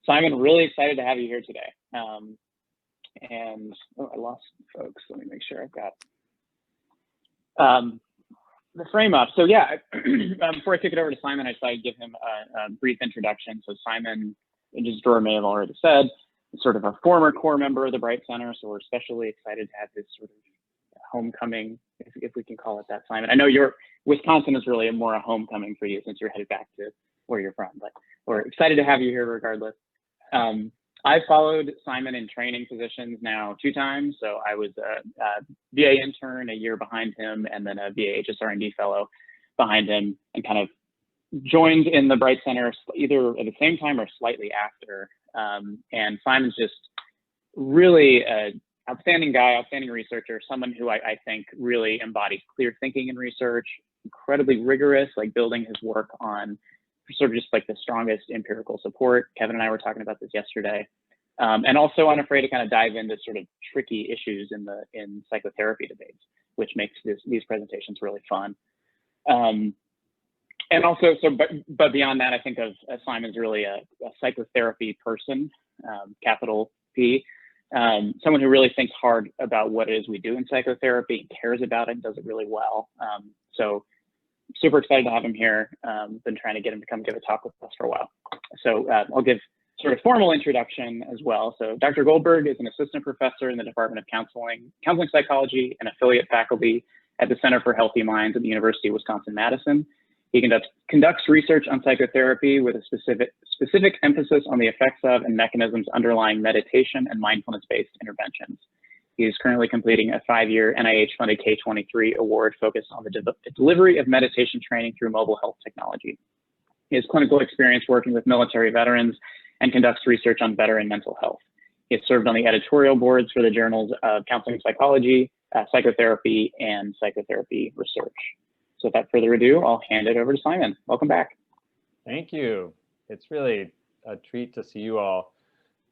Simon, really excited to have you here today. And I lost folks. Let me make sure I've got the frame up. So yeah, before I kick it over to Simon, I thought I'd give him a brief introduction. So Simon, as Dora may have already said, is sort of a former core member of the BRiTE Center. So we're especially excited to have this sort of homecoming, if we can call it that, Simon. I know Wisconsin is really more a homecoming for you since you're headed back to where you're from, but we're excited to have you here regardless. I've followed Simon in training positions now 2 times. So I was a VA intern a year behind him, and then a VA HSR&D fellow behind him, and kind of joined in the BRiTE Center either at the same time or slightly after. And Simon's just really an outstanding guy, outstanding researcher, someone who I think really embodies clear thinking in research, incredibly rigorous, like building his work on sort of just like the strongest empirical support. Kevin and I were talking about this yesterday. And also unafraid to kind of dive into sort of tricky issues in psychotherapy debates, which makes these presentations really fun. And also, but beyond that, I think of Simon's really a psychotherapy person, capital P, someone who really thinks hard about what it is we do in psychotherapy, cares about it, and does it really well. So super excited to have him here. Been trying to get him to come give a talk with us for a while. So I'll give sort of formal introduction as well. So Dr. Goldberg is an assistant professor in the Department of Counseling Psychology, and affiliate faculty at the Center for Healthy Minds at the University of Wisconsin-Madison. He conducts research on psychotherapy with a specific emphasis on the effects of and mechanisms underlying meditation and mindfulness-based interventions. He is currently completing a 5-year NIH-funded K-23 award focused on the delivery of meditation training through mobile health technology. He has clinical experience working with military veterans and conducts research on veteran mental health. He has served on the editorial boards for the journals of Counseling Psychology, Psychotherapy, and Psychotherapy Research. So without further ado, I'll hand it over to Simon. Welcome back. Thank you. It's really a treat to see you all.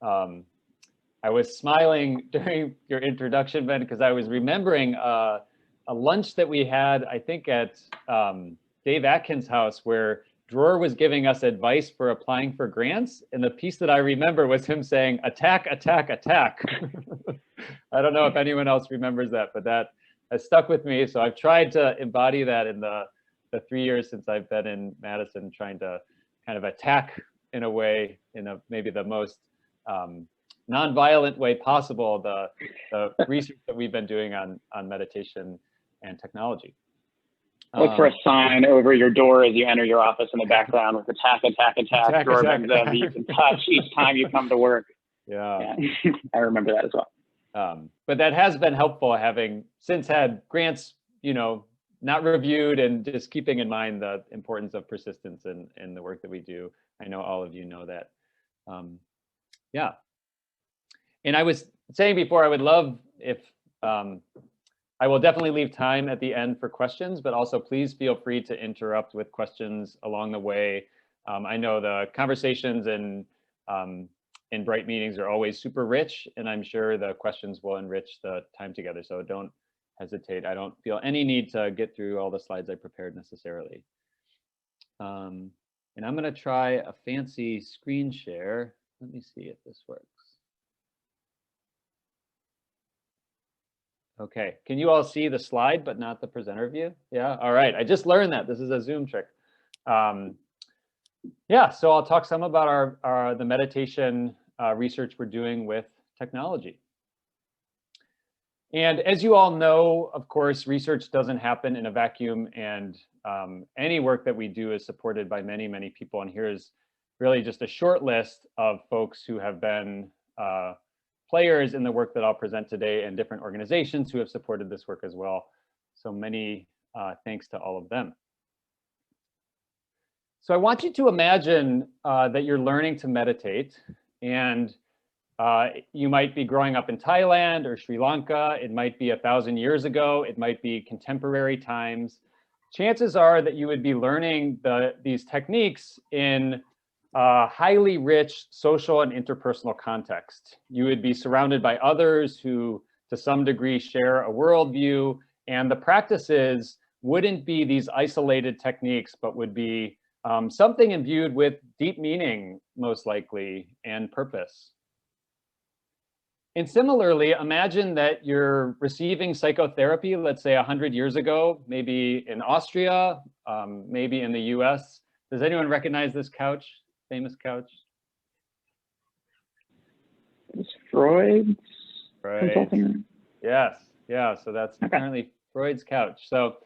I was smiling during your introduction, Ben, because I was remembering a lunch that we had, I think at Dave Atkins' house, where Dror was giving us advice for applying for grants. And the piece that I remember was him saying, attack, attack, attack. I don't know if anyone else remembers that, but that has stuck with me. So I've tried to embody that in the 3 years since I've been in Madison, trying to kind of attack in a way, in maybe the most non-violent way possible, the research that we've been doing on meditation and technology. Look for a sign over your door as you enter your office in the background with attack, attack, attack, that you can touch each time you come to work. Yeah. I remember that as well. But that has been helpful, having since had grants, not reviewed, and just keeping in mind the importance of persistence in the work that we do. I know all of you know that. Yeah. And I was saying before, I would love if, I will definitely leave time at the end for questions, but also please feel free to interrupt with questions along the way. I know the conversations in BRiTE meetings are always super rich, and I'm sure the questions will enrich the time together. So don't hesitate. I don't feel any need to get through all the slides I prepared necessarily. And I'm going to try a fancy screen share. Let me see if this works. Okay, can you all see the slide, but not the presenter view? Yeah, all right, I just learned that. This is a Zoom trick. Yeah, so I'll talk some about the meditation research we're doing with technology. And as you all know, of course, research doesn't happen in a vacuum, and any work that we do is supported by many, many people. And here's really just a short list of folks who have been players in the work that I'll present today, and different organizations who have supported this work as well. So many thanks to all of them. So I want you to imagine that you're learning to meditate, and you might be growing up in Thailand or Sri Lanka. It might be 1,000 years ago. It might be contemporary times. Chances are that you would be learning these techniques in highly rich social and interpersonal context. You would be surrounded by others who, to some degree, share a worldview, and the practices wouldn't be these isolated techniques, but would be something imbued with deep meaning, most likely, and purpose. And similarly, imagine that you're receiving psychotherapy, let's say 100 years ago, maybe in Austria, maybe in the US. Does anyone recognize this couch, famous couch? It's Freud's consulting room. Yes, yeah, so that's apparently Freud's couch. So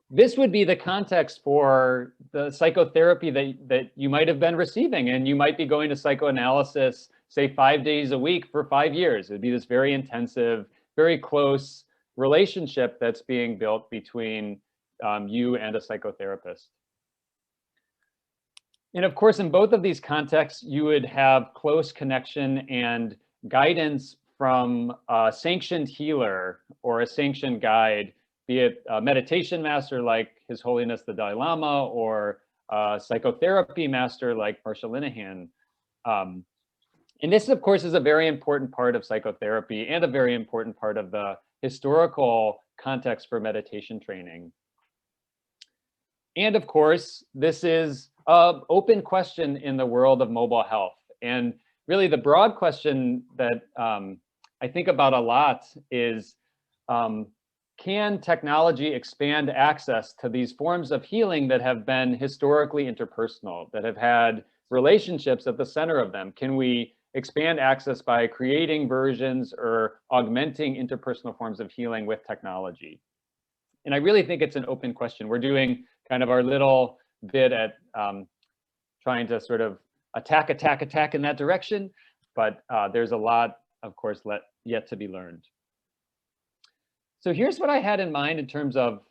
this would be the context for the psychotherapy that you might have been receiving, and you might be going to psychoanalysis, say 5 days a week for 5 years. It would be this very intensive, very close relationship that's being built between you and a psychotherapist. And of course, in both of these contexts, you would have close connection and guidance from a sanctioned healer or a sanctioned guide, be it a meditation master like His Holiness the Dalai Lama, or a psychotherapy master like Marsha Linehan. And this, of course, is a very important part of psychotherapy and a very important part of the historical context for meditation training. And of course, this is an open question in the world of mobile health. And really the broad question that I think about a lot is, can technology expand access to these forms of healing that have been historically interpersonal, that have had relationships at the center of them? Can we expand access by creating versions or augmenting interpersonal forms of healing with technology? And I really think it's an open question. We're doing kind of our little bit at trying to sort of attack in that direction, but there's a lot, of course, yet to be learned. So here's what I had in mind in terms of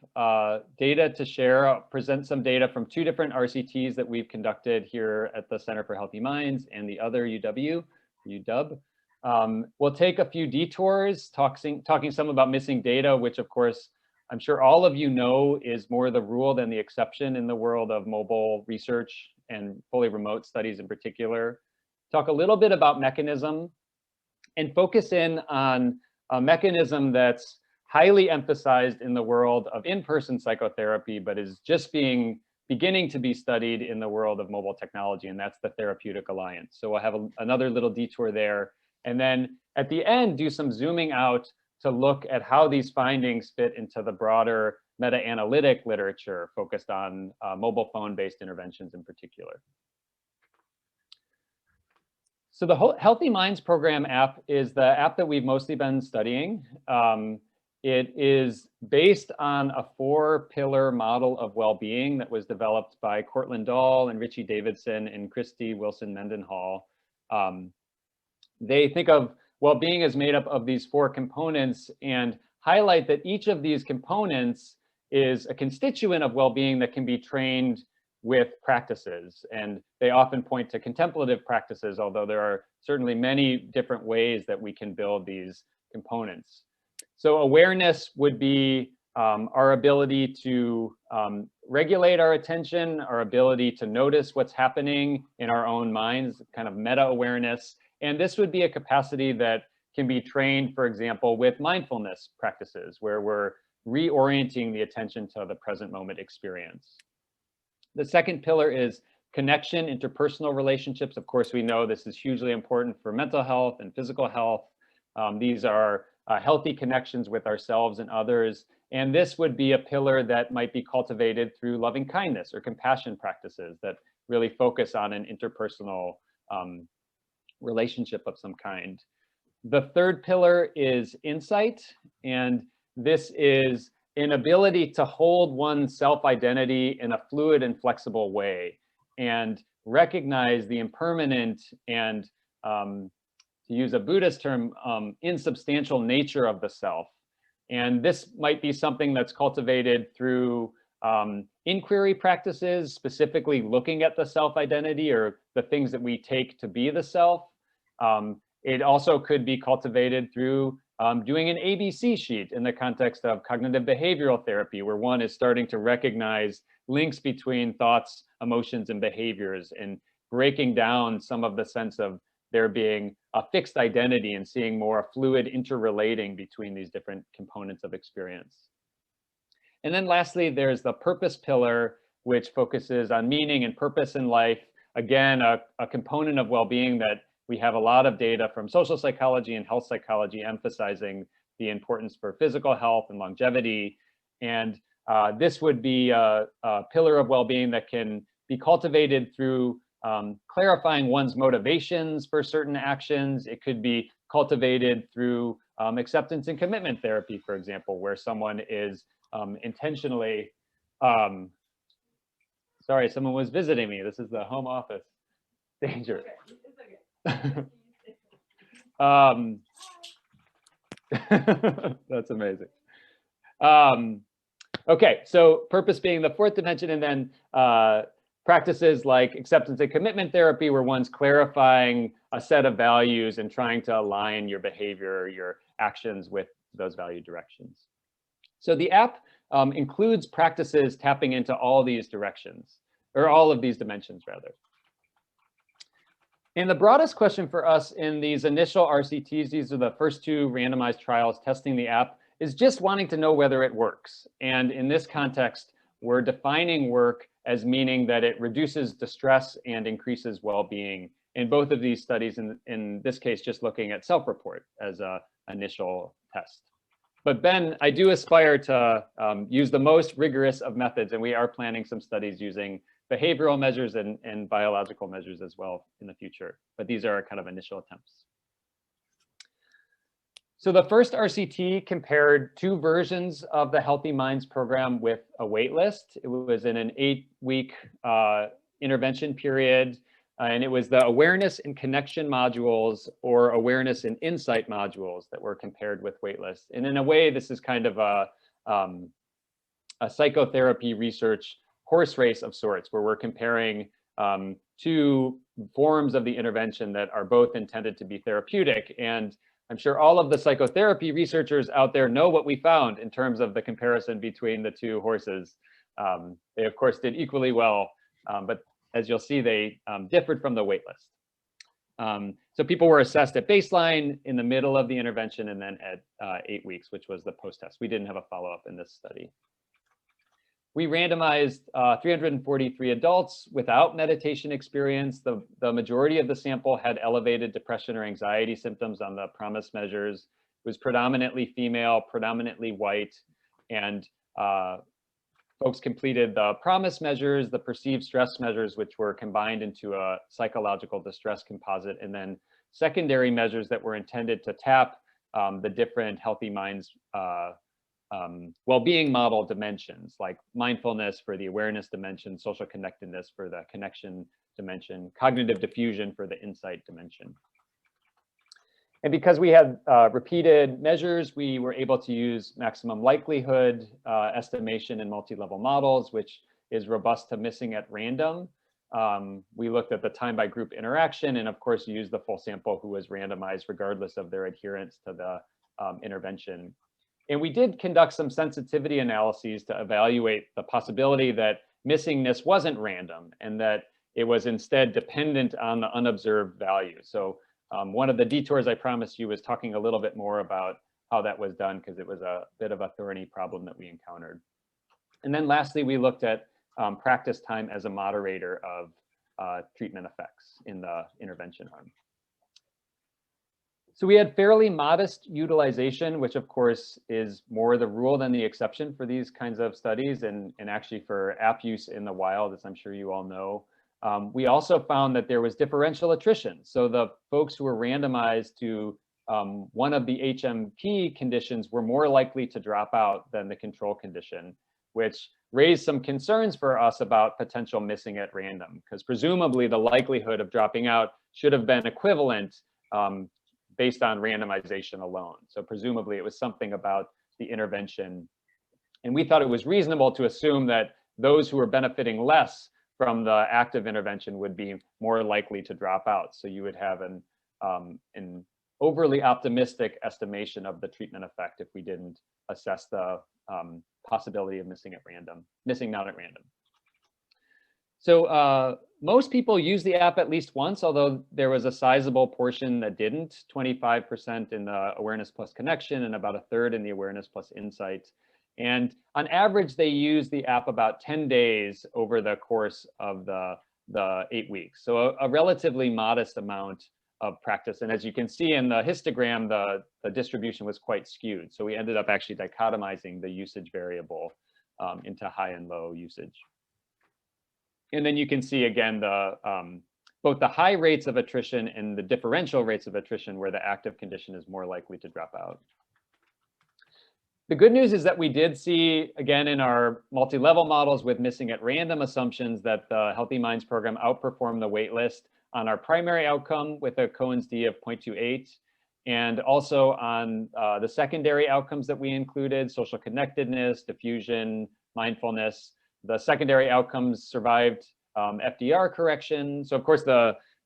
data to share. I'll present some data from 2 different RCTs that we've conducted here at the Center for Healthy Minds and the other UW. We'll take a few detours, talking some about missing data, which of course, I'm sure all of you know is more the rule than the exception in the world of mobile research and fully remote studies in particular. Talk a little bit about mechanism and focus in on a mechanism that's highly emphasized in the world of in-person psychotherapy, but is just beginning to be studied in the world of mobile technology, and that's the therapeutic alliance. So we'll have another little detour there. And then at the end, do some zooming out to look at how these findings fit into the broader meta-analytic literature focused on mobile phone-based interventions in particular. So the Healthy Minds program app is the app that we've mostly been studying. It is based on a 4-pillar model of well-being that was developed by Cortland Dahl and Richie Davidson and Christy Wilson Mendenhall. They think of well-being as made up of these 4 components and highlight that each of these components is a constituent of well-being that can be trained with practices. And they often point to contemplative practices, although there are certainly many different ways that we can build these components. So awareness would be our ability to regulate our attention, our ability to notice what's happening in our own minds, kind of meta-awareness. And this would be a capacity that can be trained, for example, with mindfulness practices, where we're reorienting the attention to the present moment experience. The second pillar is connection, interpersonal relationships. Of course, we know this is hugely important for mental health and physical health. These are healthy connections with ourselves and others. And this would be a pillar that might be cultivated through loving kindness or compassion practices that really focus on an interpersonal relationship of some kind. The third pillar is insight, and this is an ability to hold one's self-identity in a fluid and flexible way and recognize the impermanent and, to use a Buddhist term, insubstantial nature of the self. And this might be something that's cultivated through inquiry practices, specifically looking at the self-identity or the things that we take to be the self. It also could be cultivated through doing an ABC sheet in the context of cognitive behavioral therapy, where one is starting to recognize links between thoughts, emotions, and behaviors, and breaking down some of the sense of there being a fixed identity and seeing more fluid interrelating between these different components of experience. And then lastly, there's the purpose pillar, which focuses on meaning and purpose in life. Again, a component of well-being that we have a lot of data from social psychology and health psychology emphasizing the importance for physical health and longevity. And this would be a pillar of well-being that can be cultivated through clarifying one's motivations for certain actions. It could be cultivated through acceptance and commitment therapy, for example, where someone is intentionally, sorry, someone was visiting me. This is the home office. Danger. That's amazing. Okay, so purpose being the fourth dimension, and then practices like acceptance and commitment therapy, where one's clarifying a set of values and trying to align your behavior, your actions with those value directions. So the app includes practices tapping into all these directions, or all of these dimensions rather. And the broadest question for us in these initial RCTs, these are the first two randomized trials testing the app, is just wanting to know whether it works. And in this context, we're defining work as meaning that it reduces distress and increases well-being. In both of these studies, in this case, just looking at self-report as an initial test. But Ben, I do aspire to use the most rigorous of methods, and we are planning some studies using behavioral measures and biological measures as well in the future. But these are our kind of initial attempts. So the first RCT compared two versions of the Healthy Minds program with a waitlist. It was in an 8-week intervention period, and it was the awareness and connection modules or awareness and insight modules that were compared with waitlist. And in a way, this is kind of a psychotherapy research horse race of sorts, where we're comparing two forms of the intervention that are both intended to be therapeutic. And I'm sure all of the psychotherapy researchers out there know what we found in terms of the comparison between the two horses. They, of course, did equally well, but as you'll see, they differed from the waitlist. So people were assessed at baseline, in the middle of the intervention, and then at 8 weeks, which was the post-test. We didn't have a follow-up in this study. We randomized 343 adults without meditation experience. The majority of the sample had elevated depression or anxiety symptoms on the PROMIS measures. It was predominantly female, predominantly white, and folks completed the PROMIS measures, the perceived stress measures, which were combined into a psychological distress composite, and then secondary measures that were intended to tap the different Healthy Minds well-being model dimensions, like mindfulness for the awareness dimension, social connectedness for the connection dimension, cognitive diffusion for the insight dimension. And because we had repeated measures, we were able to use maximum likelihood estimation in multi-level models, which is robust to missing at random. We looked at the time by group interaction, and of course used the full sample who was randomized regardless of their adherence to the intervention. And we did conduct some sensitivity analyses to evaluate the possibility that missingness wasn't random and that it was instead dependent on the unobserved value. So one of the detours I promised you was talking a little bit more about how that was done, because it was a bit of a thorny problem that we encountered. And then lastly, we looked at practice time as a moderator of treatment effects in the intervention arm. So we had fairly modest utilization, which of course is more the rule than the exception for these kinds of studies, and actually for app use in the wild, as I'm sure you all know. We also found that there was differential attrition. So the folks who were randomized to one of the HMP conditions were more likely to drop out than the control condition, which raised some concerns for us about potential missing at random, because presumably the likelihood of dropping out should have been equivalent based on randomization alone. So presumably it was something about the intervention. And we thought it was reasonable to assume that those who were benefiting less from the active intervention would be more likely to drop out. So you would have an overly optimistic estimation of the treatment effect if we didn't assess the possibility of missing out at random. So most people use the app at least once, although there was a sizable portion that didn't, 25% in the awareness plus connection and about a third in the awareness plus insight. And on average, they use the app about 10 days over the course of the 8 weeks. So a relatively modest amount of practice. And as you can see in the histogram, the distribution was quite skewed. So we ended up actually dichotomizing the usage variable into high and low usage. And then you can see again both the high rates of attrition and the differential rates of attrition where the active condition is more likely to drop out. The good news is that we did see, again, in our multi-level models with missing at random assumptions that the Healthy Minds program outperformed the waitlist on our primary outcome with a Cohen's d of 0.28, and also on the secondary outcomes that we included, social connectedness, diffusion, mindfulness. The secondary outcomes survived FDR correction. So of course,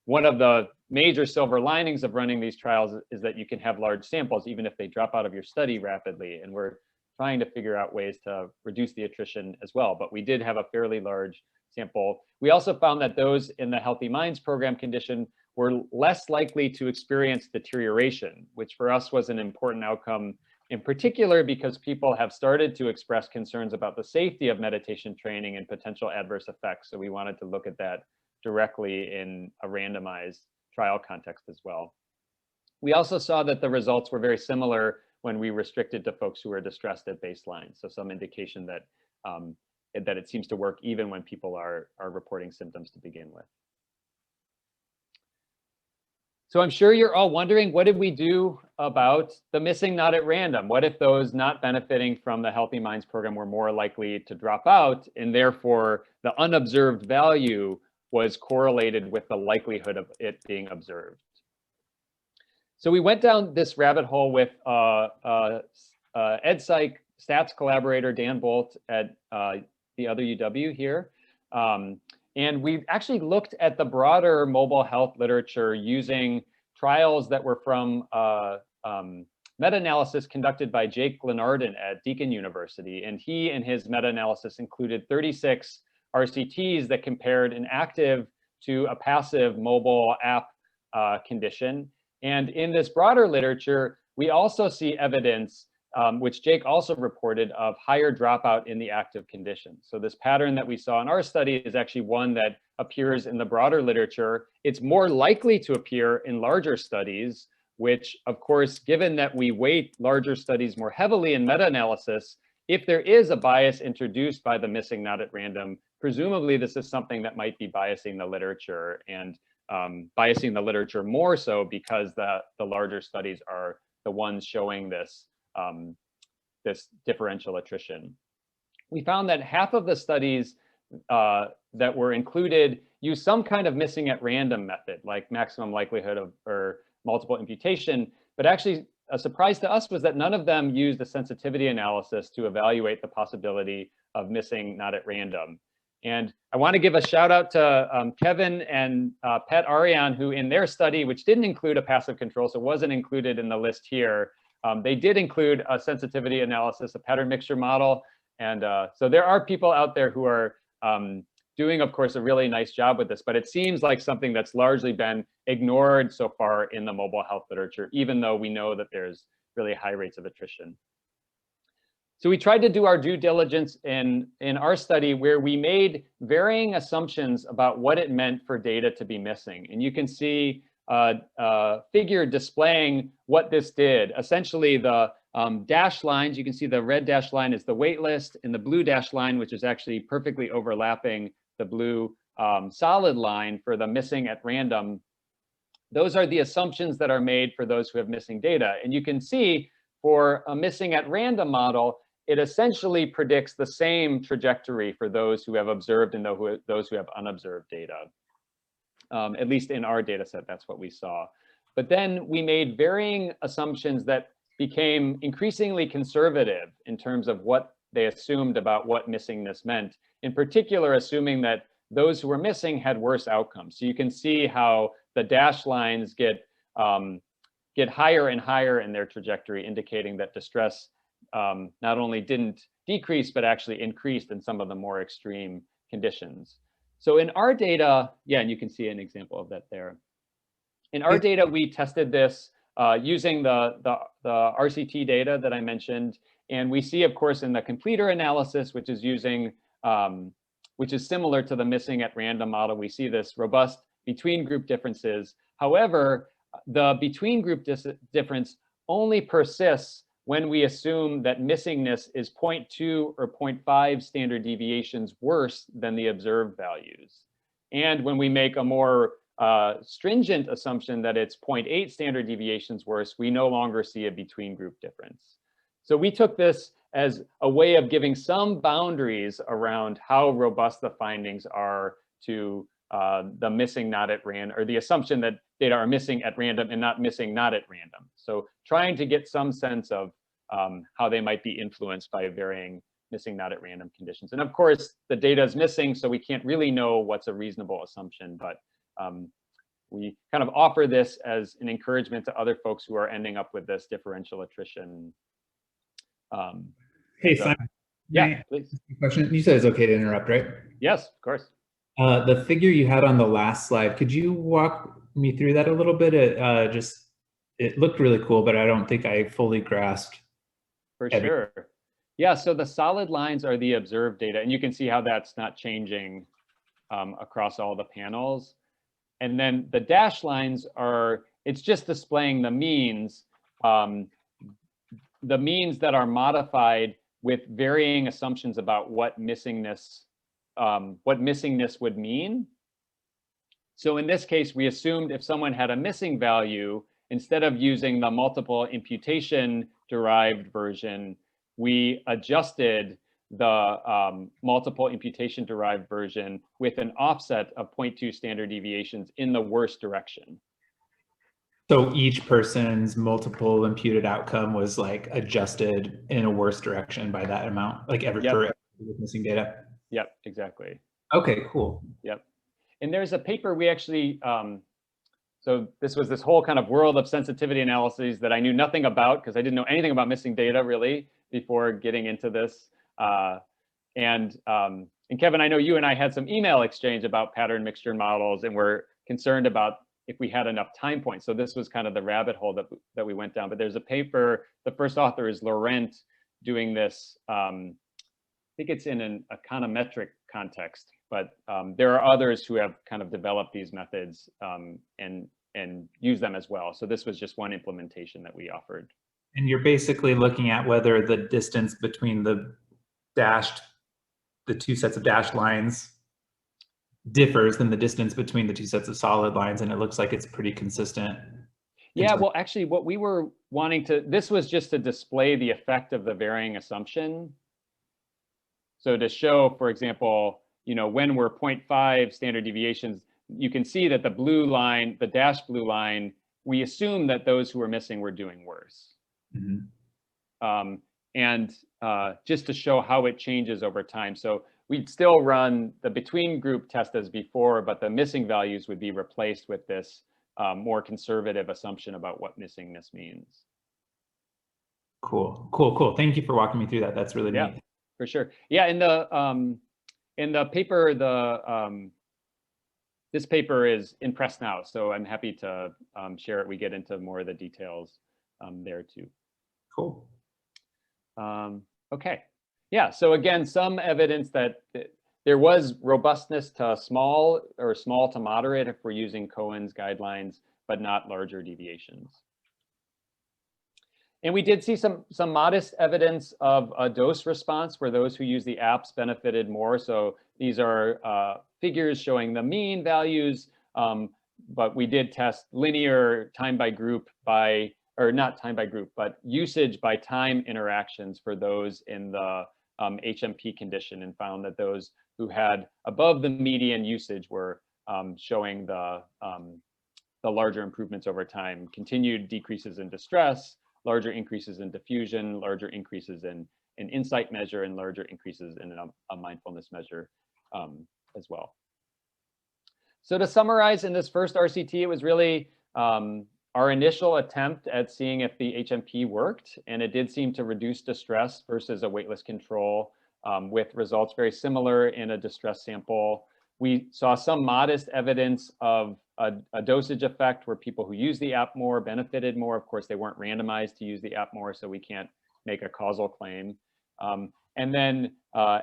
one of the major silver linings of running these trials is that you can have large samples, even if they drop out of your study rapidly. And we're trying to figure out ways to reduce the attrition as well. But we did have a fairly large sample. We also found that those in the Healthy Minds program condition were less likely to experience deterioration, which for us was an important outcome, in particular because people have started to express concerns about the safety of meditation training and potential adverse effects. So we wanted to look at that directly in a randomized trial context as well. We also saw that the results were very similar when we restricted to folks who were distressed at baseline. So some indication that that it seems to work even when people are reporting symptoms to begin with. So I'm sure you're all wondering, what did we do about the missing not at random? What if those not benefiting from the Healthy Minds program were more likely to drop out, and therefore the unobserved value was correlated with the likelihood of it being observed? So we went down this rabbit hole with EdPsych stats collaborator Dan Bolt at the other UW here. And we actually looked at the broader mobile health literature using trials that were from meta-analysis conducted by Jake Glenarden at Deakin University. And he and his meta-analysis included 36 RCTs that compared an active to a passive mobile app condition. And in this broader literature, we also see evidence, which Jake also reported, of higher dropout in the active condition. So this pattern that we saw in our study is actually one that appears in the broader literature. It's more likely to appear in larger studies, which of course, given that we weight larger studies more heavily in meta-analysis, if there is a bias introduced by the missing not at random, presumably this is something that might be biasing the literature, and biasing the literature more so because the larger studies are the ones showing this this differential attrition. We found that half of the studies that were included use some kind of missing at random method, like maximum likelihood of or multiple imputation. But actually, a surprise to us was that none of them used a sensitivity analysis to evaluate the possibility of missing not at random. And I want to give a shout out to Kevin and Pat Arian, who in their study, which didn't include a passive control, so wasn't included in the list here, they did include a sensitivity analysis, a pattern mixture model. And so there are people out there who are doing, of course, a really nice job with this, but it seems like something that's largely been ignored so far in the mobile health literature, even though we know that there's really high rates of attrition. So we tried to do our due diligence in our study where we made varying assumptions about what it meant for data to be missing. And you can see a figure displaying what this did. Essentially, the dashed lines, you can see the red dashed line is the wait list, and the blue dashed line, which is actually perfectly overlapping the blue solid line for the missing at random. Those are the assumptions that are made for those who have missing data. And you can see for a missing at random model, it essentially predicts the same trajectory for those who have observed and those who have unobserved data. At least in our data set, that's what we saw. But then we made varying assumptions that became increasingly conservative in terms of what they assumed about what missingness meant, in particular, assuming that those who were missing had worse outcomes. So you can see how the dashed lines get higher and higher in their trajectory, indicating that distress not only didn't decrease, but actually increased in some of the more extreme conditions. So in our data, yeah, and you can see an example of that there. In our data, we tested this using the RCT data that I mentioned, And we see, of course, in the completer analysis, which is using, which is similar to the missing at random model, we see this robust between group differences. However, the between group difference only persists when we assume that missingness is 0.2 or 0.5 standard deviations worse than the observed values. And when we make a more stringent assumption that it's 0.8 standard deviations worse, we no longer see a between group difference. So we took this as a way of giving some boundaries around how robust the findings are to the missing not at random, or the assumption that data are missing at random and not missing not at random. So trying to get some sense of how they might be influenced by varying missing not at random conditions. And of course, the data is missing, so we can't really know what's a reasonable assumption, but we kind of offer this as an encouragement to other folks who are ending up with this differential attrition. Hey, Simon. Yeah, please. Question. You said it's okay to interrupt, right? Yes, of course. The figure you had on the last slide, could you walk me through that a little bit? It looked really cool, but I don't think I fully grasped. For sure. Yeah, so the solid lines are the observed data, and you can see how that's not changing across all the panels. And then the dashed lines are, it's just displaying the means that are modified with varying assumptions about what missingness would mean. So in this case, we assumed if someone had a missing value, instead of using the multiple imputation derived version, we adjusted the multiple imputation derived version with an offset of 0.2 standard deviations in the worst direction. So each person's multiple imputed outcome was like adjusted in a worse direction by that amount, like for every missing data? Yep, exactly. Okay, cool. Yep. And there's a paper we actually, so this was this whole kind of world of sensitivity analyses that I knew nothing about because I didn't know anything about missing data really before getting into this. And Kevin, I know you and I had some email exchange about pattern mixture models, and we're concerned about if we had enough time points. So this was kind of the rabbit hole that we went down. But there's a paper, the first author is Laurent, doing this, I think it's in an econometric context, but there are others who have kind of developed these methods and use them as well. So this was just one implementation that we offered. And you're basically looking at whether the distance between the two sets of dashed lines differs than the distance between the two sets of solid lines, and it looks like it's pretty consistent. Yeah, well, actually what we were wanting to, this was just to display the effect of the varying assumption. So to show, for example, when we're 0.5 standard deviations, you can see that the blue line, the dashed blue line, we assume that those who are missing were doing worse. Mm-hmm. And just to show how it changes over time. So we'd still run the between group test as before, but the missing values would be replaced with this more conservative assumption about what missingness means. Cool, cool, cool. Thank you for walking me through that. That's really neat. For sure. Yeah, in the paper, this paper is in press now, so I'm happy to share it. We get into more of the details there too. Cool. Okay. Yeah, so again, some evidence that there was robustness to small to moderate if we're using Cohen's guidelines, but not larger deviations. And we did see some modest evidence of a dose response where those who use the apps benefited more. So these are figures showing the mean values, but we did test linear time by group or not time by group, but usage by time interactions for those in the HMP condition, and found that those who had above the median usage were showing the larger improvements over time, continued decreases in distress, larger increases in diffusion, larger increases in insight measure, and larger increases in a mindfulness measure as well. So to summarize, in this first RCT, it was really our initial attempt at seeing if the HMP worked, and it did seem to reduce distress versus a waitlist control with results very similar in a distress sample. We saw some modest evidence of a dosage effect where people who use the app more benefited more. Of course, they weren't randomized to use the app more, so we can't make a causal claim. And then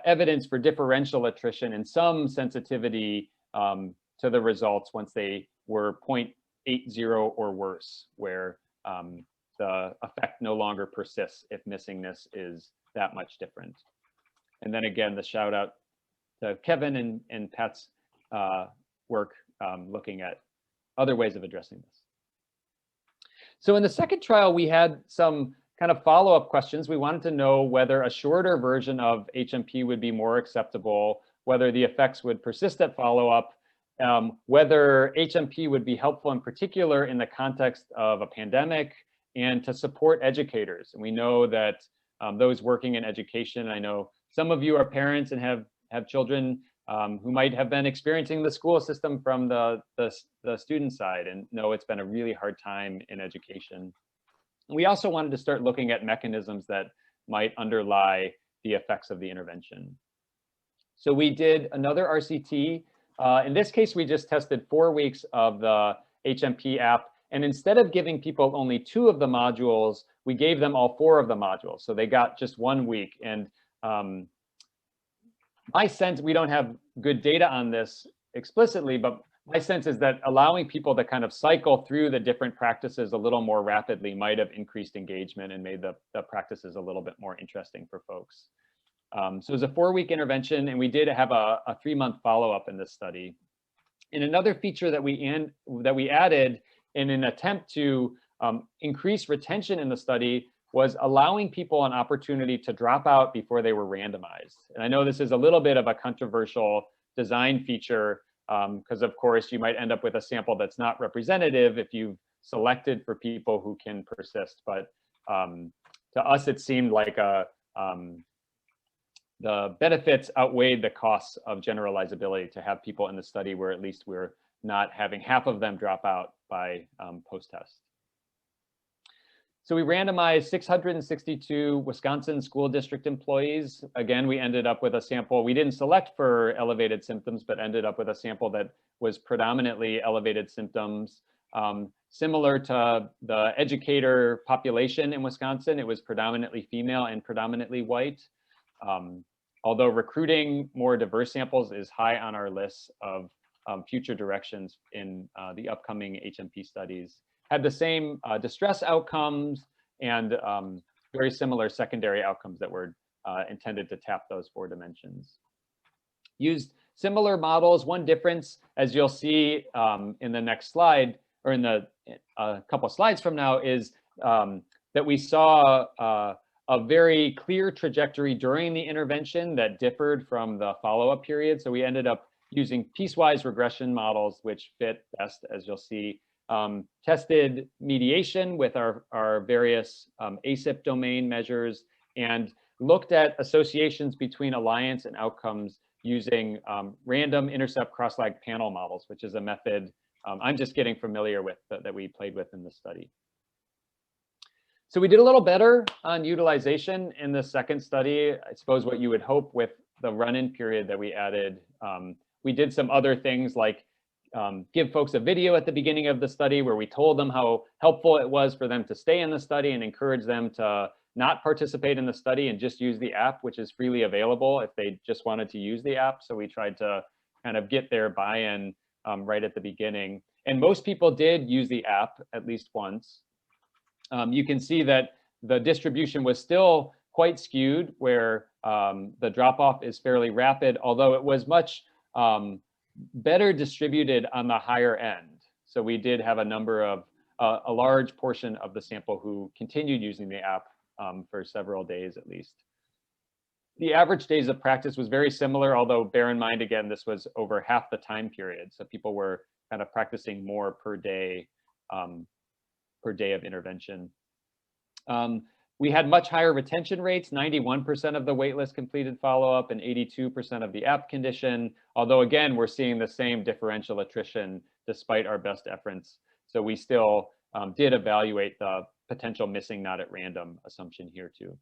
evidence for differential attrition and some sensitivity to the results once they were 0.80 or worse, where the effect no longer persists if missingness is that much different. And then again, the shout out to Kevin and Pat's work looking at other ways of addressing this. So in the second trial, we had some kind of follow-up questions. We wanted to know whether a shorter version of HMP would be more acceptable, whether the effects would persist at follow-up, whether HMP would be helpful in particular in the context of a pandemic and to support educators. And we know that those working in education, I know some of you are parents and have children who might have been experiencing the school system from the student side and know it's been a really hard time in education. We also wanted to start looking at mechanisms that might underlie the effects of the intervention. So we did another RCT. In this case, we just tested 4 weeks of the HMP app. And instead of giving people only 2 of the modules, we gave them all 4 of the modules. So they got just 1 week. And my sense, we don't have good data on this explicitly, but my sense is that allowing people to kind of cycle through the different practices a little more rapidly might have increased engagement and made the practices a little bit more interesting for folks. So it was a 4-week intervention, and we did have a 3-month follow-up in this study. And another feature that we added in an attempt to increase retention in the study was allowing people an opportunity to drop out before they were randomized. And I know this is a little bit of a controversial design feature because of course you might end up with a sample that's not representative if you've selected for people who can persist. But to us, it seemed like the benefits outweighed the costs of generalizability to have people in the study where at least we're not having half of them drop out by post-test. So we randomized 662 Wisconsin school district employees. Again, we ended up with a sample. We didn't select for elevated symptoms, but ended up with a sample that was predominantly elevated symptoms. Similar to the educator population in Wisconsin, it was predominantly female and predominantly white. Although recruiting more diverse samples is high on our list of future directions in the upcoming HMP studies. Had the same distress outcomes and very similar secondary outcomes that were intended to tap those 4 dimensions. Used similar models. One difference, as you'll see in the next slide, or in a couple slides from now, is that we saw a very clear trajectory during the intervention that differed from the follow-up period. So we ended up using piecewise regression models, which fit best, as you'll see. Tested mediation with our various ACIP domain measures and looked at associations between alliance and outcomes using random intercept cross-lag panel models, which is a method I'm just getting familiar with that we played with in the study. So we did a little better on utilization in the second study. I suppose what you would hope with the run-in period that we added. We did some other things like give folks a video at the beginning of the study where we told them how helpful it was for them to stay in the study and encourage them to not participate in the study and just use the app, which is freely available if they just wanted to use the app. So we tried to kind of get their buy-in right at the beginning. And most people did use the app at least once. You can see that the distribution was still quite skewed where the drop-off is fairly rapid, although it was much better distributed on the higher end. So we did have a number of, a large portion of the sample who continued using the app for several days at least. The average days of practice was very similar, although bear in mind, again, this was over half the time period. So people were kind of practicing more per day of intervention. We had much higher retention rates, 91% of the waitlist completed follow-up and 82% of the app condition. Although again, we're seeing the same differential attrition despite our best efforts. So we still did evaluate the potential missing not at random assumption here too.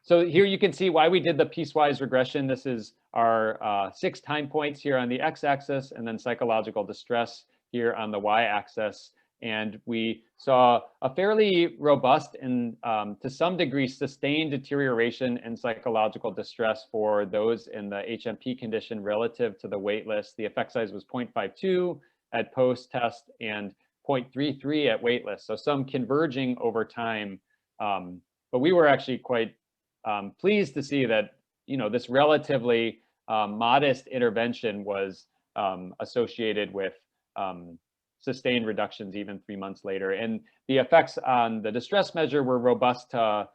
So here you can see why we did the piecewise regression. This is our 6 time points here on the x-axis and then psychological distress here on the y-axis. And we saw a fairly robust and to some degree sustained deterioration in psychological distress for those in the HMP condition relative to the waitlist. The effect size was 0.52 at post-test and 0.33 at waitlist. So some converging over time. But we were actually quite pleased to see that, this relatively modest intervention was associated with sustained reductions even 3 months later. And the effects on the distress measure were robust to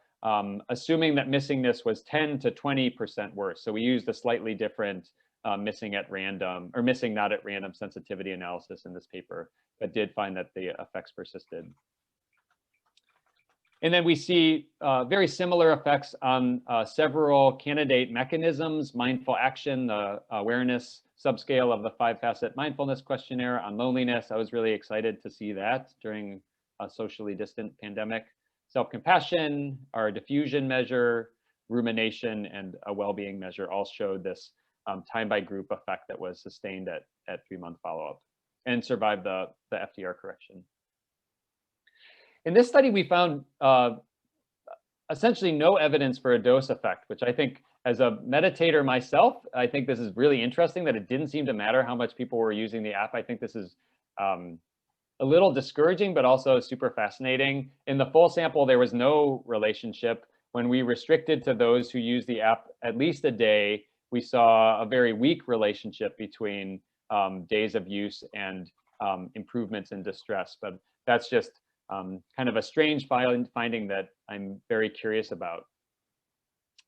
assuming that missingness was 10 to 20% worse. So we used a slightly different missing at random or missing not at random sensitivity analysis in this paper, but did find that the effects persisted. And then we see very similar effects on several candidate mechanisms: mindful action, the awareness subscale of the 5-facet mindfulness questionnaire; on loneliness, I was really excited to see that during a socially distant pandemic; self-compassion, our diffusion measure; rumination, and a well-being measure all showed this time by group effect that was sustained at 3-month follow-up and survived the FDR correction. In this study, we found essentially no evidence for a dose effect, which I think, as a meditator myself, I think this is really interesting that it didn't seem to matter how much people were using the app. I think this is a little discouraging, but also super fascinating. In the full sample, there was no relationship. When we restricted to those who used the app at least a day, we saw a very weak relationship between days of use and improvements in distress. But that's just kind of a strange finding that I'm very curious about.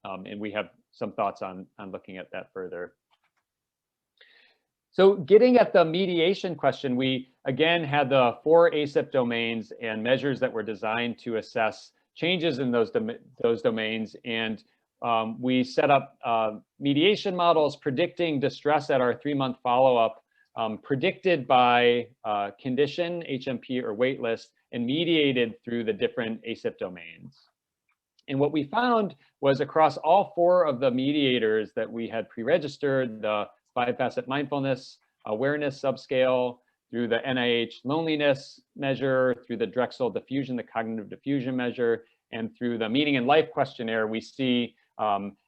And we have some thoughts on looking at that further. So getting at the mediation question, we again had the 4 ACIP domains and measures that were designed to assess changes in those domains. And we set up mediation models predicting distress at our 3-month follow-up, predicted by condition, HMP, or waitlist, and mediated through the different ACIP domains. And what we found was across all 4 of the mediators that we had pre-registered, the 5-facet mindfulness awareness subscale, through the NIH loneliness measure, through the Drexel diffusion, the cognitive diffusion measure, and through the meaning in life questionnaire, we see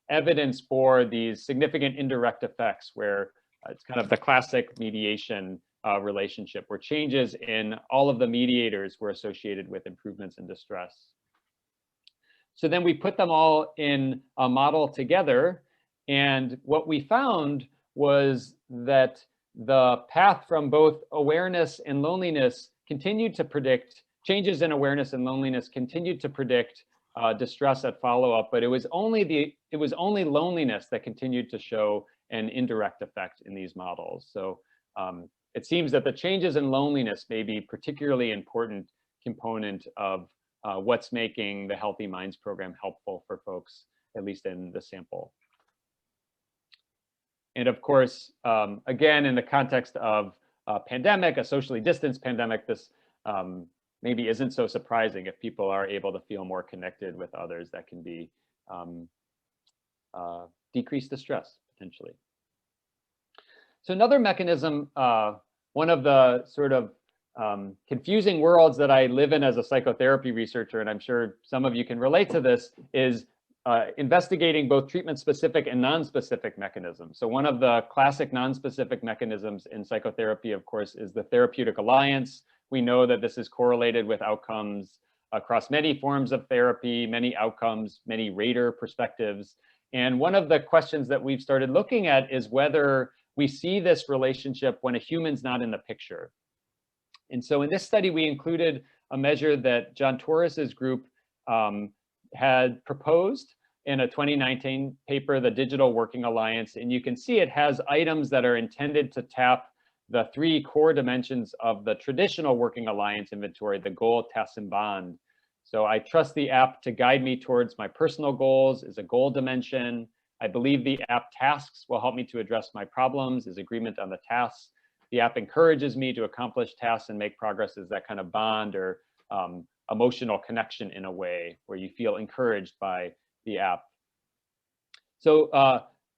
evidence for these significant indirect effects where it's kind of the classic mediation relationship where changes in all of the mediators were associated with improvements in distress. So then we put them all in a model together, and what we found was that the path from both awareness and loneliness continued to predict changes in awareness and loneliness, continued to predict distress at follow-up, but it was only loneliness that continued to show an indirect effect in these models. So it seems that the changes in loneliness may be particularly important component of what's making the Healthy Minds program helpful for folks, at least in the sample. And of course, again, in the context of a pandemic, a socially distanced pandemic, this maybe isn't so surprising. If people are able to feel more connected with others, that can be decrease the stress potentially. So another mechanism, one of the sort of confusing worlds that I live in as a psychotherapy researcher, and I'm sure some of you can relate to this, is investigating both treatment-specific and non-specific mechanisms. So one of the classic non-specific mechanisms in psychotherapy, of course, is the therapeutic alliance. We know that this is correlated with outcomes across many forms of therapy, many outcomes, many rater perspectives. And one of the questions that we've started looking at is whether we see this relationship when a human's not in the picture. And so in this study, we included a measure that John Torres's group had proposed in a 2019 paper, the Digital Working Alliance. And you can see it has items that are intended to tap the 3 core dimensions of the traditional Working Alliance inventory: the goal, task, and bond. So I trust the app to guide me towards my personal goals is a goal dimension. I believe the app tasks will help me to address my problems is agreement on the tasks. The app encourages me to accomplish tasks and make progress is that kind of bond or emotional connection in a way where you feel encouraged by the app. So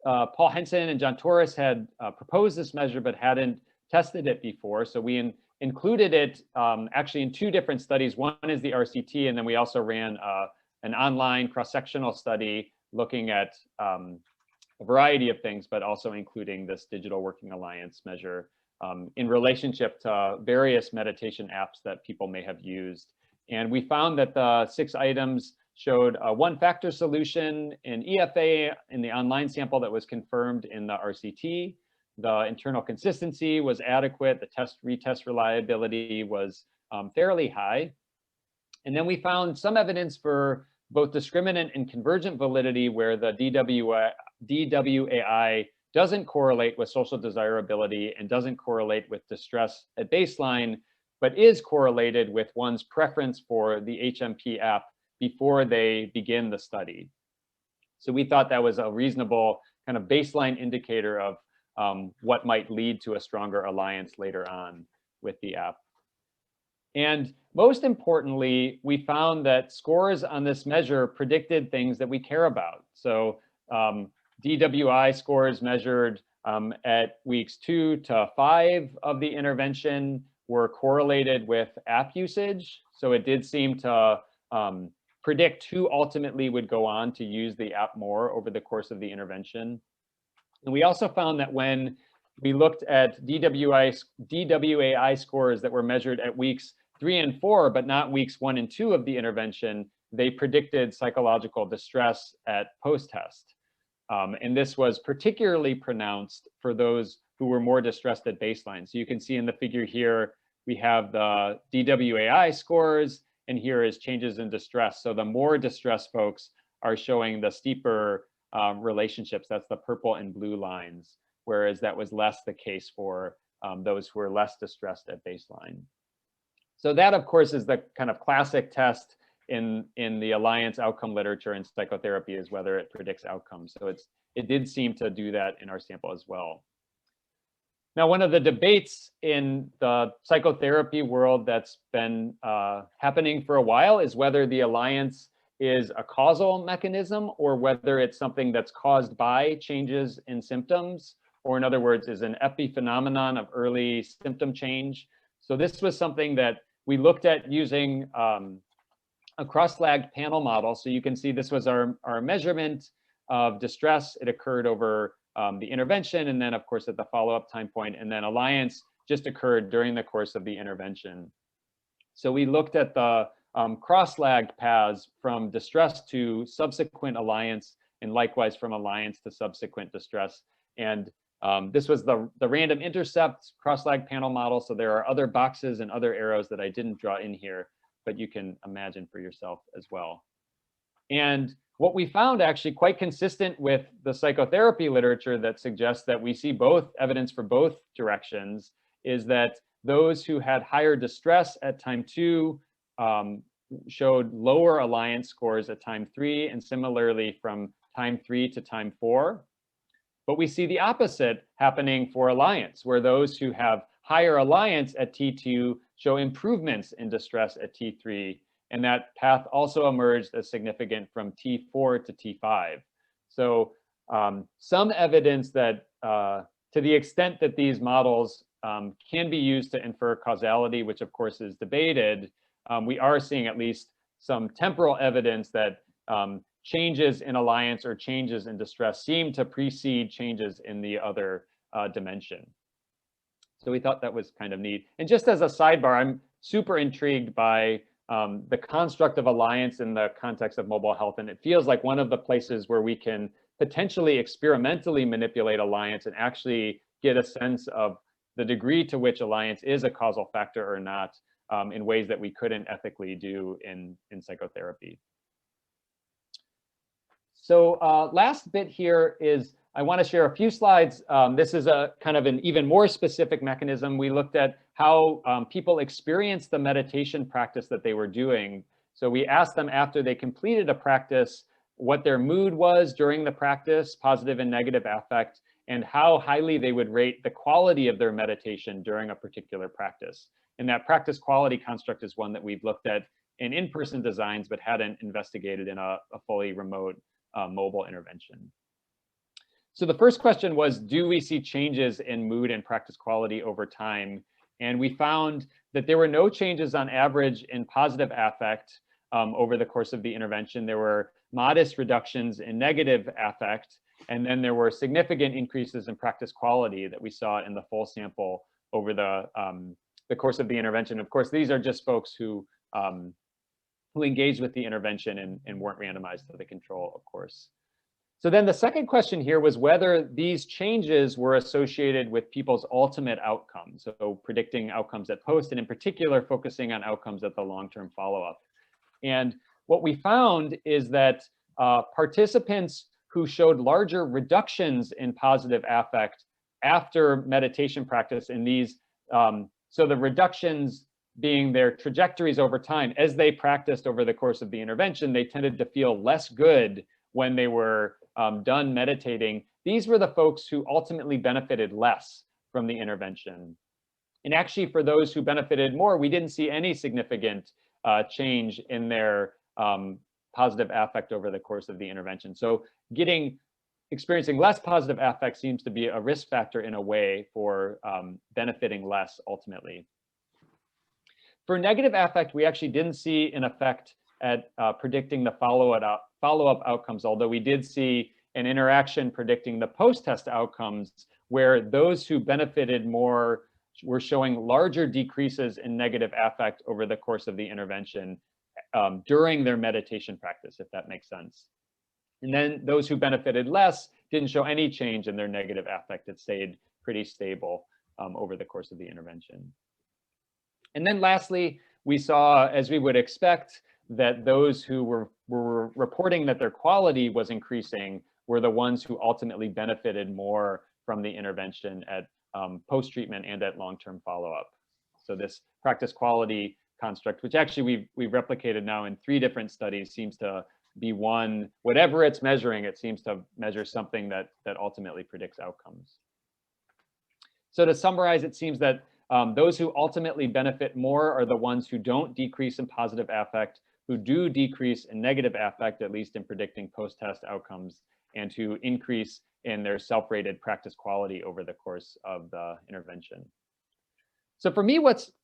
Paul Henson and John Torres had proposed this measure but hadn't tested it before. So we included it actually in 2 different studies. One is the RCT, and then we also ran an online cross-sectional study looking at a variety of things, but also including this digital working alliance measure in relationship to various meditation apps that people may have used. And we found that the 6 items showed a 1-factor solution in EFA in the online sample that was confirmed in the RCT. The internal consistency was adequate. The retest reliability was fairly high. And then we found some evidence for both discriminant and convergent validity where the DWAI doesn't correlate with social desirability and doesn't correlate with distress at baseline, but is correlated with one's preference for the HMP app before they begin the study. So we thought that was a reasonable kind of baseline indicator of what might lead to a stronger alliance later on with the app. And most importantly, we found that scores on this measure predicted things that we care about. So DWI scores measured at weeks 2 to 5 of the intervention were correlated with app usage. So it did seem to predict who ultimately would go on to use the app more over the course of the intervention. And we also found that when we looked at DWAI scores that were measured at weeks 3 and 4, but not weeks 1 and 2 of the intervention, they predicted psychological distress at post-test. And this was particularly pronounced for those who were more distressed at baseline. So you can see in the figure here, we have the DWAI scores, and here is changes in distress. So the more distressed folks are showing the steeper relationships. That's the purple and blue lines, whereas that was less the case for those who were less distressed at baseline. So that, of course, is the kind of classic test in the alliance outcome literature in psychotherapy, is whether it predicts outcomes. So it did seem to do that in our sample as well. Now, one of the debates in the psychotherapy world that's been happening for a while is whether the alliance is a causal mechanism or whether it's something that's caused by changes in symptoms, or in other words, is an epiphenomenon of early symptom change. So this was something that we looked at using a cross-lagged panel model. So you can see this was our measurement of distress. It occurred over the intervention, and then of course at the follow-up time point, and then alliance just occurred during the course of the intervention. So we looked at the cross-lagged paths from distress to subsequent alliance, and likewise from alliance to subsequent distress. And this was the random intercept cross-lagged panel model. So there are other boxes and other arrows that I didn't draw in here, but you can imagine for yourself as well. And what we found, actually quite consistent with the psychotherapy literature that suggests that we see both evidence for both directions, is that those who had higher distress at time 2 showed lower alliance scores at time 3, and similarly from time 3 to time 4. But we see the opposite happening for alliance, where those who have higher alliance at T2 show improvements in distress at T3. And that path also emerged as significant from T4 to T5. So some evidence that to the extent that these models can be used to infer causality, which of course is debated, we are seeing at least some temporal evidence that changes in alliance or changes in distress seem to precede changes in the other dimension. So we thought that was kind of neat. And just as a sidebar, I'm super intrigued by the construct of alliance in the context of mobile health. And it feels like one of the places where we can potentially experimentally manipulate alliance and actually get a sense of the degree to which alliance is a causal factor or not in ways that we couldn't ethically do in psychotherapy. So last bit here is I want to share a few slides. This is a kind of an even more specific mechanism. We looked at how people experienced the meditation practice that they were doing. So we asked them after they completed a practice what their mood was during the practice, positive and negative affect, and how highly they would rate the quality of their meditation during a particular practice. And that practice quality construct is one that we've looked at in in-person designs, but hadn't investigated in a fully remote mobile intervention. So the first question was, do we see changes in mood and practice quality over time? And we found that there were no changes on average in positive affect over the course of the intervention. There were modest reductions in negative affect, and then there were significant increases in practice quality that we saw in the full sample over the course of the intervention. Of course, these are just folks who engaged with the intervention and weren't randomized to the control, of course. So then the second question here was whether these changes were associated with people's ultimate outcomes, so predicting outcomes at post, and in particular, focusing on outcomes at the long-term follow-up. And what we found is that participants who showed larger reductions in positive affect after meditation practice in these, so the reductions being their trajectories over time, as they practiced over the course of the intervention, they tended to feel less good when they were done meditating. These were the folks who ultimately benefited less from the intervention. And actually, for those who benefited more, we didn't see any significant change in their positive affect over the course of the intervention. So experiencing less positive affect seems to be a risk factor in a way for benefiting less ultimately. For negative affect, we actually didn't see an effect at predicting the follow-up outcomes, although we did see an interaction predicting the post-test outcomes, where those who benefited more were showing larger decreases in negative affect over the course of the intervention during their meditation practice, if that makes sense. And then those who benefited less didn't show any change in their negative affect. It stayed pretty stable over the course of the intervention. And then lastly, we saw, as we would expect, that those who were reporting that their quality was increasing were the ones who ultimately benefited more from the intervention at post-treatment and at long-term follow-up. So this practice quality construct, which actually we've replicated now in 3 different studies, seems to be one, whatever it's measuring, it seems to measure something that ultimately predicts outcomes. So to summarize, it seems that those who ultimately benefit more are the ones who don't decrease in positive affect, who do decrease in negative affect, at least in predicting post-test outcomes, and who increase in their self-rated practice quality over the course of the intervention. So for me,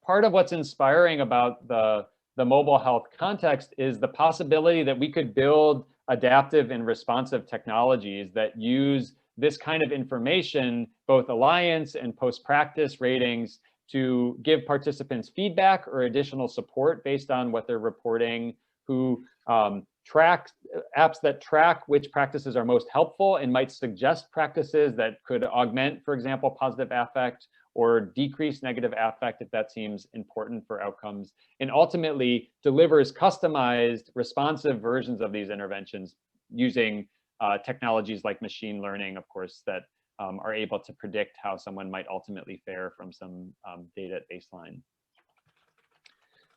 part of what's inspiring about the mobile health context is the possibility that we could build adaptive and responsive technologies that use this kind of information, both alliance and post-practice ratings, to give participants feedback or additional support based on what they're reporting, who track apps that track which practices are most helpful and might suggest practices that could augment, for example, positive affect or decrease negative affect if that seems important for outcomes, and ultimately delivers customized, responsive versions of these interventions using technologies like machine learning, of course, that are able to predict how someone might ultimately fare from some data at baseline.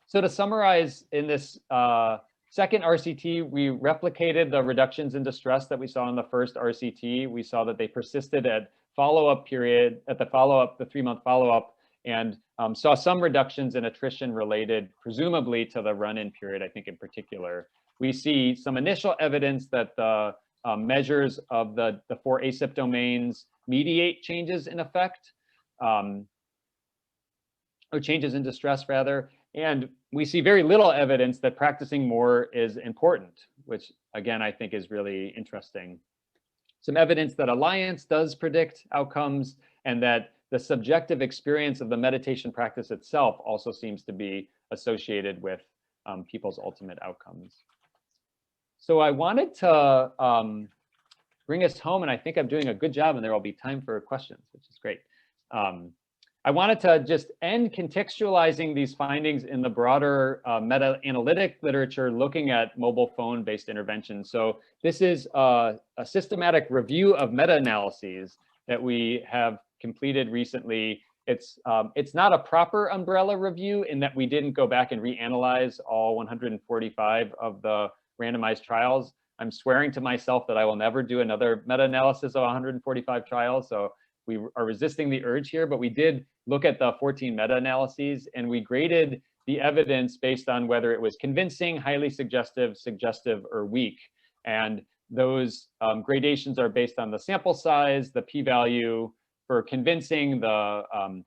So to summarize, in this second RCT, we replicated the reductions in distress that we saw in the first RCT. We saw that they persisted at follow-up period, at the 3-month follow-up, and saw some reductions in attrition related, presumably, to the run-in period, I think in particular. We see some initial evidence that the measures of the 4 ACIP domains mediate changes in effect, or changes in distress rather. And we see very little evidence that practicing more is important, which again, I think is really interesting. Some evidence that alliance does predict outcomes, and that the subjective experience of the meditation practice itself also seems to be associated with people's ultimate outcomes. So I wanted to bring us home, and I think I'm doing a good job, and there will be time for questions, which is great. I wanted to just end contextualizing these findings in the broader meta-analytic literature looking at mobile phone-based interventions. So this is a systematic review of meta-analyses that we have completed recently. It's not a proper umbrella review in that we didn't go back and reanalyze all 145 of the randomized trials. I'm swearing to myself that I will never do another meta-analysis of 145 trials. So we are resisting the urge here, but we did look at the 14 meta-analyses, and we graded the evidence based on whether it was convincing, highly suggestive, suggestive, or weak. And those gradations are based on the sample size, the p-value for convincing, the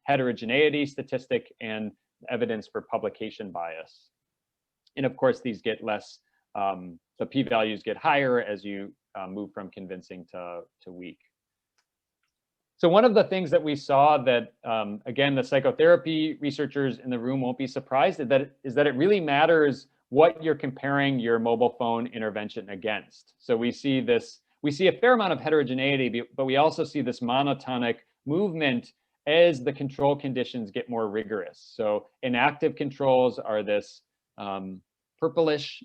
heterogeneity statistic, and evidence for publication bias. And of course, these get less, the p-values get higher as you move from convincing to weak. So one of the things that we saw that, again, the psychotherapy researchers in the room won't be surprised is that it really matters what you're comparing your mobile phone intervention against. So we see a fair amount of heterogeneity, but we also see this monotonic movement as the control conditions get more rigorous. So inactive controls are this purplish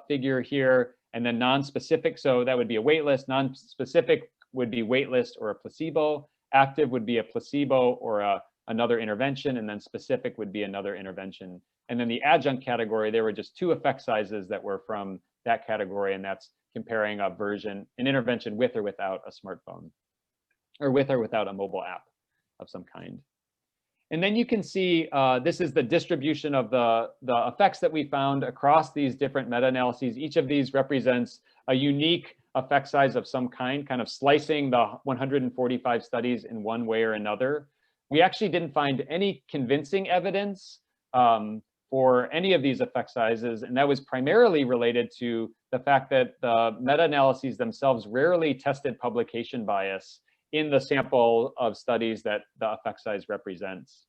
figure here, and then non-specific, so that would be a waitlist. Non-specific would be waitlist or a placebo. Active would be a placebo or another intervention, and then specific would be another intervention. And then the adjunct category, there were just 2 effect sizes that were from that category, and that's comparing an intervention with or without a smartphone, or with or without a mobile app of some kind. And then you can see, this is the distribution of the effects that we found across these different meta-analyses. Each of these represents a unique effect size of some kind of slicing the 145 studies in one way or another. We actually didn't find any convincing evidence for any of these effect sizes, and that was primarily related to the fact that the meta-analyses themselves rarely tested publication bias in the sample of studies that the effect size represents.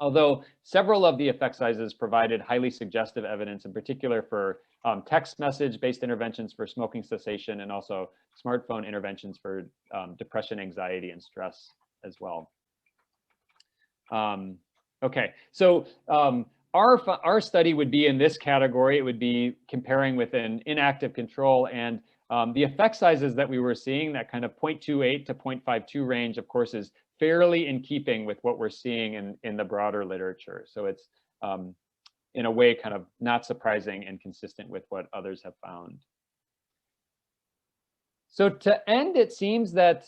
Although several of the effect sizes provided highly suggestive evidence, in particular for text message-based interventions for smoking cessation, and also smartphone interventions for depression, anxiety, and stress as well. Okay, so our study would be in this category. It would be comparing with an inactive control, and the effect sizes that we were seeing, that kind of 0.28 to 0.52 range, of course, is fairly in keeping with what we're seeing in the broader literature. So it's in a way kind of not surprising and consistent with what others have found. So to end, it seems that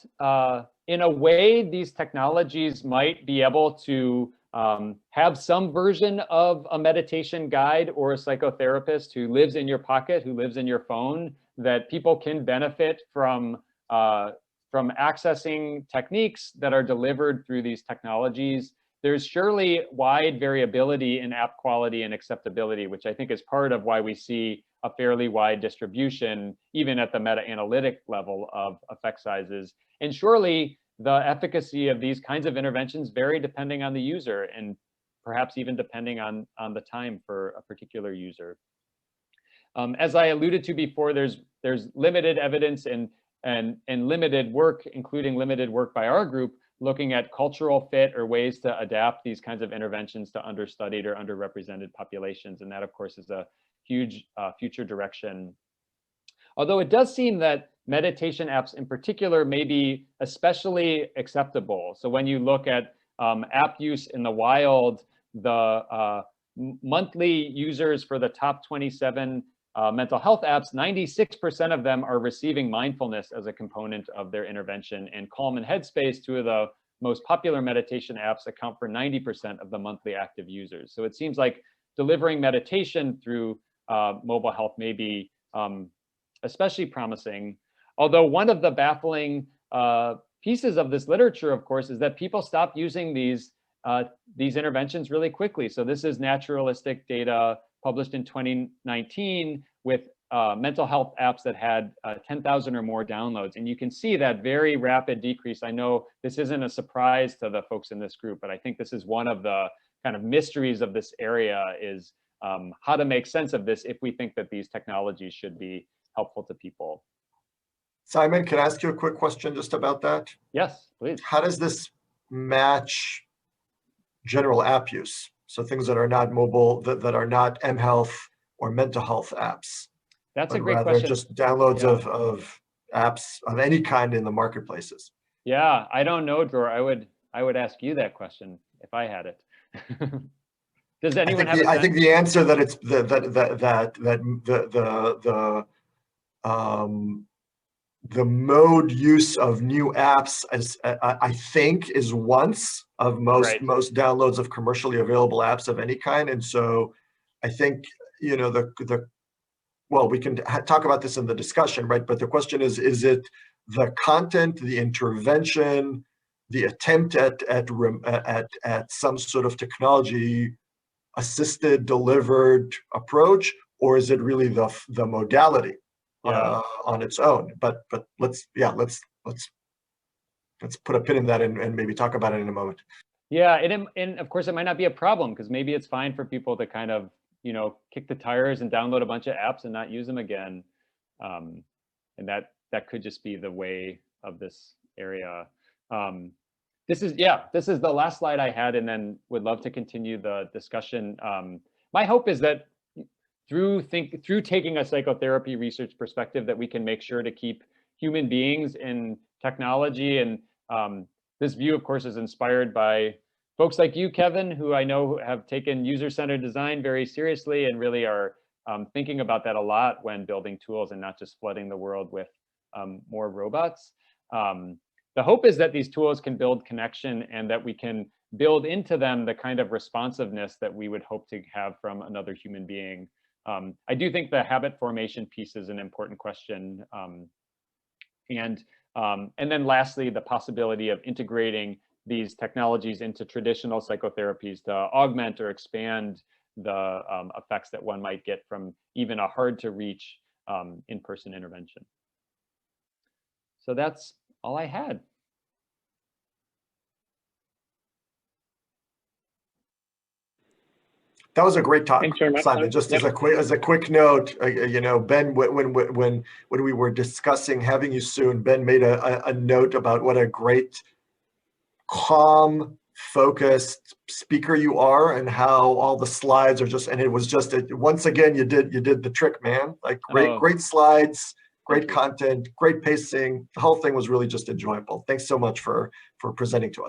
in a way, these technologies might be able to have some version of a meditation guide or a psychotherapist who lives in your pocket, who lives in your phone, that people can benefit from accessing techniques that are delivered through these technologies. There's surely wide variability in app quality and acceptability, which I think is part of why we see a fairly wide distribution, even at the meta-analytic level of effect sizes. And surely the efficacy of these kinds of interventions vary depending on the user, and perhaps even depending on the time for a particular user. As I alluded to before, there's limited evidence and limited work, including limited work by our group, looking at cultural fit or ways to adapt these kinds of interventions to understudied or underrepresented populations. And that, of course, is a huge future direction. Although it does seem that meditation apps in particular may be especially acceptable. So when you look at app use in the wild, the monthly users for the top 27 mental health apps, 96% of them are receiving mindfulness as a component of their intervention, and Calm and Headspace, 2 of the most popular meditation apps, account for 90% of the monthly active users. So it seems like delivering meditation through mobile health may be especially promising. Although one of the baffling pieces of this literature, of course, is that people stop using these interventions really quickly. So this is naturalistic data published in 2019 with mental health apps that had 10,000 or more downloads. And you can see that very rapid decrease. I know this isn't a surprise to the folks in this group, but I think this is one of the kind of mysteries of this area, is how to make sense of this if we think that these technologies should be helpful to people. Simon, can I ask you a quick question just about that? Yes, please. How does this match general app use? So things that are not mobile, that are not mHealth or mental health apps. That's a great question. Rather just downloads of apps of any kind in the marketplaces. Yeah, I don't know, Dror. I would ask you that question if I had it. Does anyone have? I think the answer that it's the mode use of new apps, as I think, is once of most downloads of commercially available apps of any kind. And so I think, you know, well, we can talk about this in the discussion, right? But the question is it the content, the intervention, the attempt at some sort of technology assisted, delivered approach, or is it really the modality on its own? But let's put a pin in that and maybe talk about it in a moment. Yeah, and of course it might not be a problem, because maybe it's fine for people to kind of, you know, kick the tires and download a bunch of apps and not use them again. And that could just be the way of this area. This is the last slide I had, and then would love to continue the discussion. My hope is that through taking a psychotherapy research perspective, that we can make sure to keep human beings in technology. And this view, of course, is inspired by folks like you, Kevin, who I know have taken user-centered design very seriously and really are thinking about that a lot when building tools and not just flooding the world with more robots. The hope is that these tools can build connection and that we can build into them the kind of responsiveness that we would hope to have from another human being. I do think the habit formation piece is an important question. And then lastly, the possibility of integrating these technologies into traditional psychotherapies to augment or expand the effects that one might get from even a hard to reach in-person intervention. So that's all I had. That was a great talk, Thanks very much, Simon. Just as a quick note, you know, Ben, when we were discussing having you soon, Ben made a note about what a great, calm, focused speaker you are, and how all the slides are just, and it was just once again you did the trick, man. Like great slides, great content, great pacing. The whole thing was really just enjoyable. Thanks so much for presenting to us.